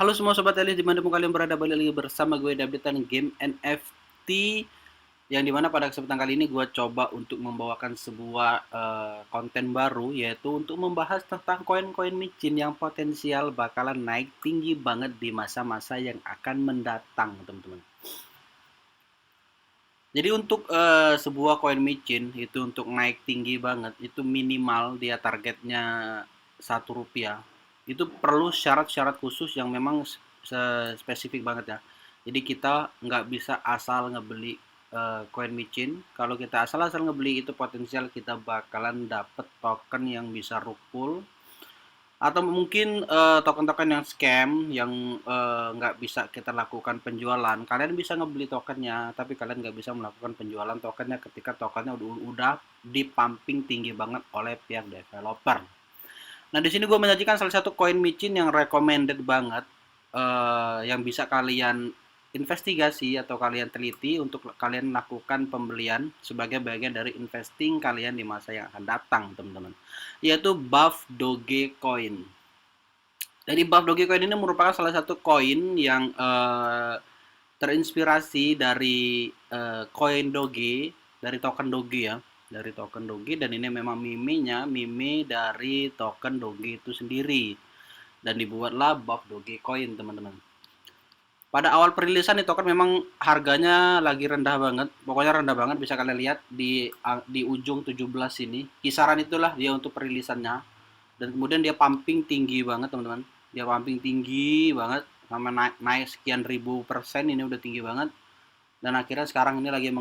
Halo semua sobat Elis dimanapun kalian berada, balik lagi bersama gue di updatean game NFT, yang dimana pada kesempatan kali ini gue coba untuk membawakan sebuah konten baru, yaitu untuk membahas tentang koin-koin micin yang potensial bakalan naik tinggi banget di masa-masa yang akan mendatang, teman-teman. Jadi untuk sebuah koin micin itu untuk naik tinggi banget, itu minimal dia targetnya Rp1. Itu perlu syarat-syarat khusus yang memang spesifik banget ya. Jadi kita nggak bisa asal ngebeli koin micin. Kalau kita asal-asal ngebeli, itu potensial kita bakalan dapet token yang bisa rug pull, atau mungkin token-token yang scam yang nggak bisa kita lakukan penjualan. Kalian bisa ngebeli tokennya, tapi kalian nggak bisa melakukan penjualan tokennya ketika tokennya udah dipumping tinggi banget oleh pihak developer. Nah, di sini gue menyajikan salah satu koin micin yang recommended banget, yang bisa kalian investigasi atau kalian teliti untuk kalian lakukan pembelian sebagai bagian dari investing kalian di masa yang akan datang, teman-teman. Yaitu Buff Doge Coin. Jadi Buff Doge Coin ini merupakan salah satu koin yang terinspirasi dari koin Doge, dari token Doge ya, dari token Doge, dan ini memang meme dari token Doge itu sendiri, dan dibuatlah Buff Doge Coin, teman-teman. Pada awal perilisan itu kan memang harganya lagi rendah banget, pokoknya rendah banget, bisa kalian lihat di ujung 17 ini, kisaran itulah dia untuk perilisannya. Dan kemudian dia pumping tinggi banget, teman-teman. Dia pumping tinggi banget sampai naik sekian ribu persen, ini udah tinggi banget. Dan akhirnya sekarang ini lagi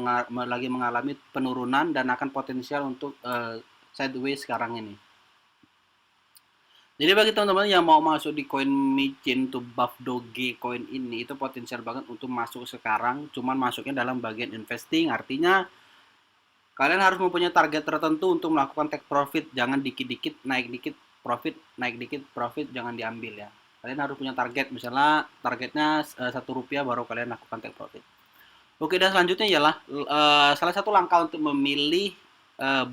mengalami penurunan dan akan potensial untuk sideways sekarang ini. Jadi bagi teman-teman yang mau masuk di koin micin to Buff Doge coin ini, itu potensial banget untuk masuk sekarang. Cuman masuknya dalam bagian investing, artinya kalian harus mempunyai target tertentu untuk melakukan take profit. Jangan dikit-dikit naik dikit profit, naik dikit profit, jangan diambil ya. Kalian harus punya target, misalnya targetnya Rp1 baru kalian lakukan take profit. Oke, dan selanjutnya ialah salah satu langkah untuk memilih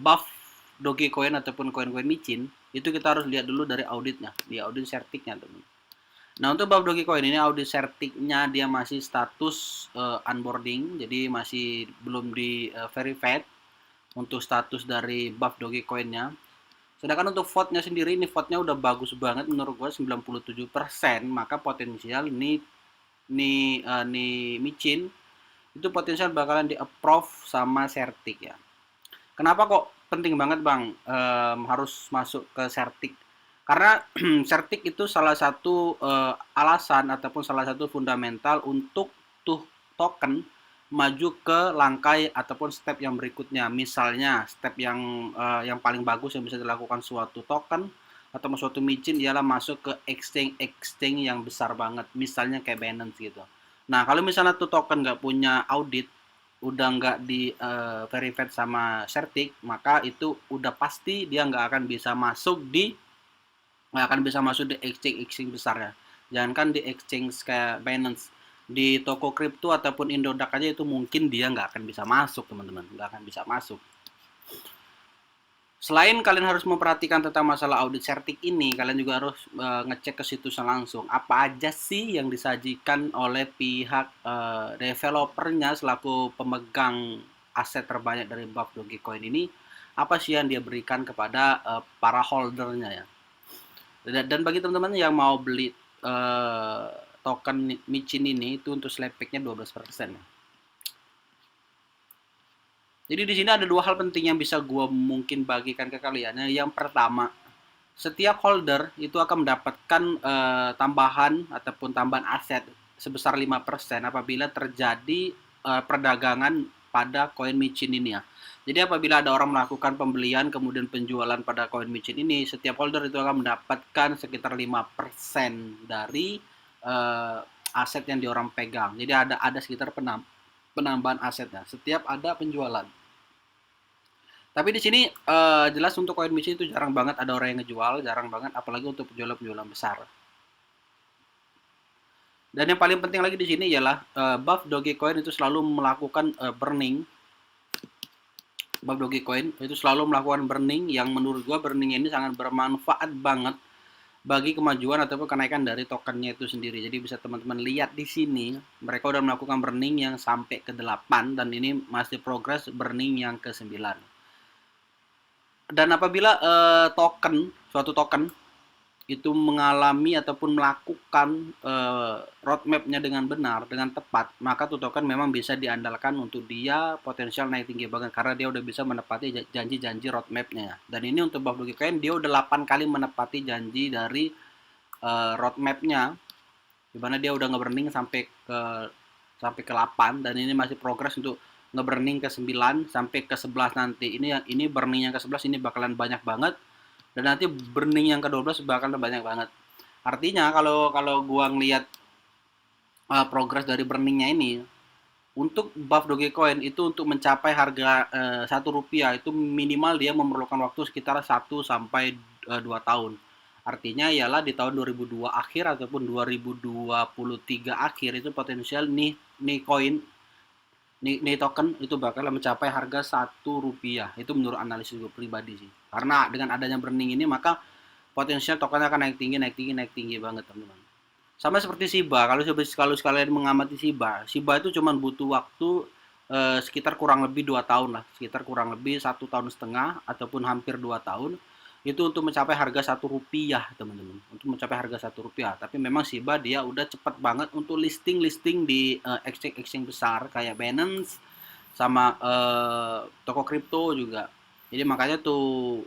buff Dogecoin ataupun koin-koin micin, itu kita harus lihat dulu dari auditnya, di audit certiknya, teman. Nah, untuk buff Dogecoin ini audit certiknya dia masih status onboarding, jadi masih belum di verified untuk status dari buff Dogecoin-nya. Sedangkan untuk vote-nya sendiri, ini vote-nya udah bagus banget menurut gue, 97%, maka potensial nih micin itu potensial bakalan di approve sama Certik ya. Kenapa kok penting banget bang harus masuk ke Certik? Karena Certik itu salah satu alasan ataupun salah satu fundamental untuk tuh token maju ke langkah ataupun step yang berikutnya. Misalnya step yang paling bagus yang bisa dilakukan suatu token atau suatu micin ialah masuk ke exchange yang besar banget, misalnya kayak Binance gitu. Nah, kalau misalnya tuh token nggak punya audit, udah nggak di verified sama Certik, maka itu udah pasti dia nggak akan bisa masuk di exchange besar ya. Jangankan di exchange kayak Binance, di toko kripto ataupun Indodax aja itu mungkin dia nggak akan bisa masuk, teman-teman, nggak akan bisa masuk. Selain kalian harus memperhatikan tentang masalah audit Certik ini, kalian juga harus ngecek ke situsnya langsung. Apa aja sih yang disajikan oleh pihak developernya selaku pemegang aset terbanyak dari Buff Dogecoin ini? Apa sih yang dia berikan kepada para holdernya ya? Dan bagi teman-teman yang mau beli token micin ini, itu untuk slapback-nya 12% ya. Jadi di sini ada dua hal penting yang bisa gue mungkin bagikan ke kalian. Yang pertama, setiap holder itu akan mendapatkan tambahan ataupun tambahan aset sebesar 5% apabila terjadi perdagangan pada koin micin ini ya. Jadi apabila ada orang melakukan pembelian kemudian penjualan pada koin micin ini, setiap holder itu akan mendapatkan sekitar 5% dari aset yang diorang pegang. Jadi ada sekitar penambahan asetnya setiap ada penjualan. Tapi di sini jelas untuk koin micin itu jarang banget ada orang yang ngejual, jarang banget, apalagi untuk penjualan-penjualan besar. Dan yang paling penting lagi di sini ialah Buff Dogecoin itu selalu melakukan burning. Buff Dogecoin itu selalu melakukan burning, yang menurut gua burning ini sangat bermanfaat banget bagi kemajuan ataupun kenaikan dari tokennya itu sendiri. Jadi bisa teman-teman lihat di sini, mereka udah melakukan burning yang sampai ke 8 dan ini masih progres burning yang ke 9. Dan apabila suatu token itu mengalami ataupun melakukan roadmap-nya dengan benar, dengan tepat, maka tuh token memang bisa diandalkan untuk dia potensial naik tinggi banget karena dia udah bisa menepati janji-janji roadmap-nya. Dan ini untuk Buff Dogecoin dia udah 8 kali menepati janji dari roadmap-nya, di mana dia udah nge-burning sampai ke 8 dan ini masih progres untuk nge-burning ke 9 sampai ke 11 nanti. Ini burning yang ke 11 ini bakalan banyak banget dan nanti burning yang ke-12 bakalan banyak banget. Artinya kalau kalau gua ngelihat progres dari burningnya ini untuk buff Dogecoin itu untuk mencapai harga Rp1 itu minimal dia memerlukan waktu sekitar 1 sampai 2 tahun. Artinya ialah di tahun 2002 akhir ataupun 2023 akhir itu potensial nih koin nih token itu bakal mencapai harga Rp1. Itu menurut analisis gue pribadi sih. Karena dengan adanya burning ini maka potensial tokennya akan naik tinggi banget teman-teman. Sama seperti Shiba, kalau sekalian mengamati Shiba itu cuma butuh waktu sekitar kurang lebih 2 tahun lah, sekitar kurang lebih 1,5 tahun ataupun hampir 2 tahun itu untuk mencapai harga Rp1 teman-teman, untuk mencapai harga Rp1. Tapi memang Shiba dia udah cepat banget untuk listing di exchange besar kayak Binance sama toko kripto juga. Jadi makanya tuh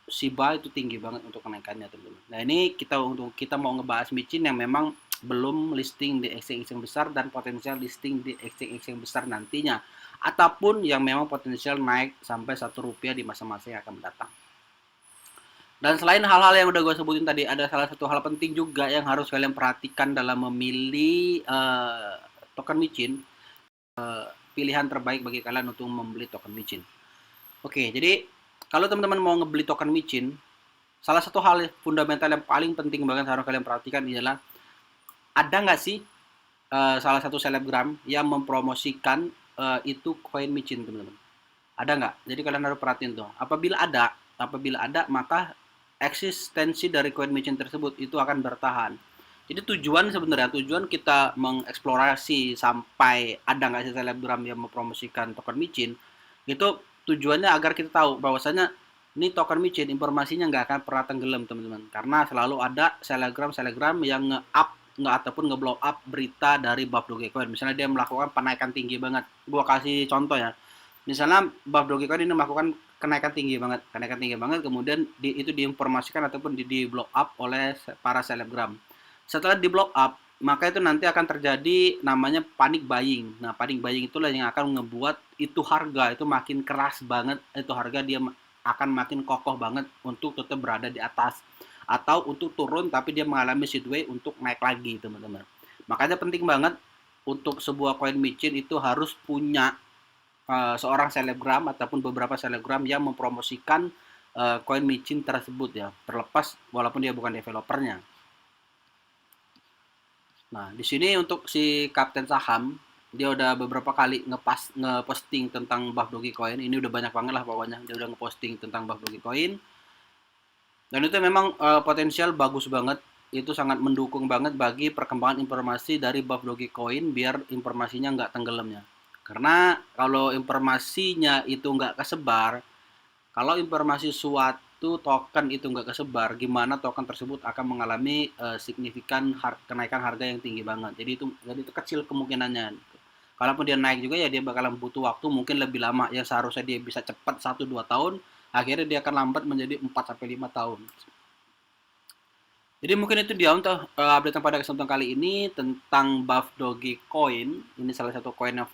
Shiba itu tinggi banget untuk kenaikannya teman-teman. Nah ini kita mau ngebahas micin yang memang belum listing di exchange besar dan potensial listing di exchange besar nantinya, ataupun yang memang potensial naik sampai Rp1 di masa-masa yang akan mendatang. Dan selain hal-hal yang udah gue sebutin tadi, ada salah satu hal penting juga yang harus kalian perhatikan dalam memilih token micin, pilihan terbaik bagi kalian untuk membeli token micin. Oke, jadi kalau teman-teman mau ngebeli token micin, salah satu hal fundamental yang paling penting banget harus kalian perhatikan adalah ada nggak sih salah satu selebgram yang mempromosikan itu koin micin teman-teman? Ada nggak? Jadi kalian harus perhatiin tuh. Apabila ada maka eksistensi dari koin micin tersebut itu akan bertahan. Jadi tujuan kita mengeksplorasi sampai ada nggak sih selebgram yang mempromosikan token micin, itu tujuannya agar kita tahu bahwasanya ini token micin informasinya nggak akan pernah tenggelam teman-teman, karena selalu ada selebgram yang nge-up nggak ataupun nge-blow up berita dari Buff Dogecoin. Misalnya dia melakukan penaikan tinggi banget. Gua kasih contoh ya. Misalnya Buff Dogecoin ini melakukan kenaikan tinggi banget, kemudian itu diinformasikan ataupun di blow up oleh para selebgram. Setelah di blow up, maka itu nanti akan terjadi namanya panic buying. Nah, panic buying itulah yang akan ngebuat itu harga itu makin keras banget, itu harga dia akan makin kokoh banget untuk tetap berada di atas, atau untuk turun tapi dia mengalami sideway untuk naik lagi teman-teman. Makanya penting banget untuk sebuah koin micin itu harus punya seorang selebgram ataupun beberapa selebgram yang mempromosikan koin micin tersebut ya, terlepas walaupun dia bukan developernya. Nah, di sini untuk si Kapten Saham, dia udah beberapa kali ngeposting tentang Buff Dogecoin. Ini udah banyak banget lah pokoknya. Dia udah ngeposting tentang Buff Dogecoin. Dan itu memang potensial bagus banget. Itu sangat mendukung banget bagi perkembangan informasi dari Buff Dogecoin biar informasinya nggak tenggelamnya. Karena kalau informasinya itu nggak kesebar, kalau informasi suatu token itu nggak kesebar, gimana token tersebut akan mengalami signifikan kenaikan harga yang tinggi banget. Jadi itu kecil kemungkinannya. Kalaupun dia naik juga ya dia bakalan butuh waktu mungkin lebih lama. Yang seharusnya dia bisa cepat 1-2 tahun, akhirnya dia akan lambat menjadi 4-5 tahun. Jadi mungkin itu dia untuk update pada kesempatan kali ini tentang Buff Dogecoin. Ini salah satu koin yang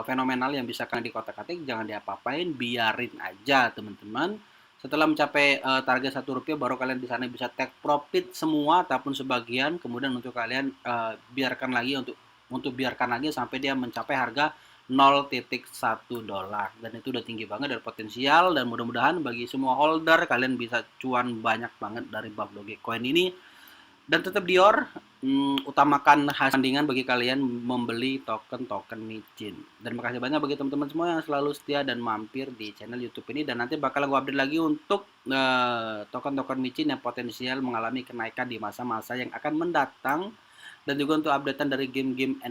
fenomenal yang bisa kalian dikotak-katik, jangan diapa-apain, biarin aja teman-teman. Setelah mencapai target Rp1 baru kalian di sana bisa take profit semua ataupun sebagian, kemudian untuk kalian biarkan lagi sampai dia mencapai harga $0.1 dan itu udah tinggi banget dari potensial, dan mudah-mudahan bagi semua holder kalian bisa cuan banyak banget dari Buff Dogecoin ini. Dan tetap Dior, utamakan hasil tandingan bagi kalian membeli token-token micin. Dan makasih banyak bagi teman-teman semua yang selalu setia dan mampir di channel YouTube ini, dan nanti bakal gue update lagi untuk token-token micin yang potensial mengalami kenaikan di masa-masa yang akan mendatang, dan juga untuk updatean dari game-game